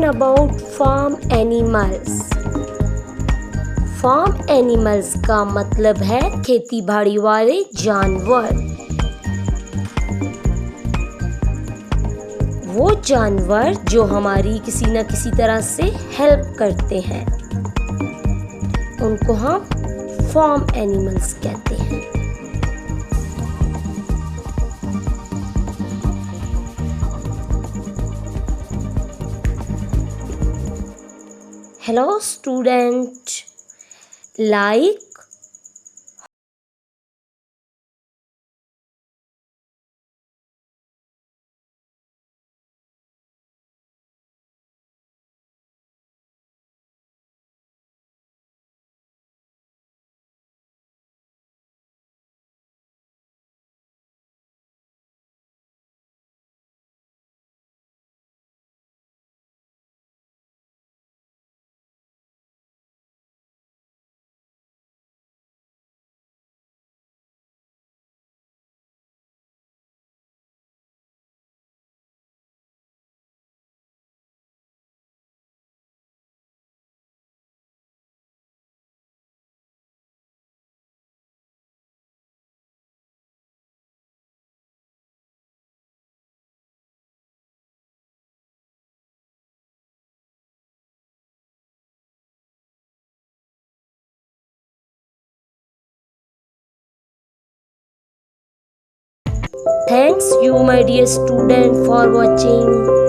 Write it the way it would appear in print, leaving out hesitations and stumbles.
about farm animals. Farm animals का मतलब है खेती बाड़ी वाले जानवर। वो जानवर जो हमारी किसी न किसी तरह से हेल्प करते हैं, उनको हम फार्म एनिमल्स कहते हैं। Hello student, like, thanks you my dear student for watching.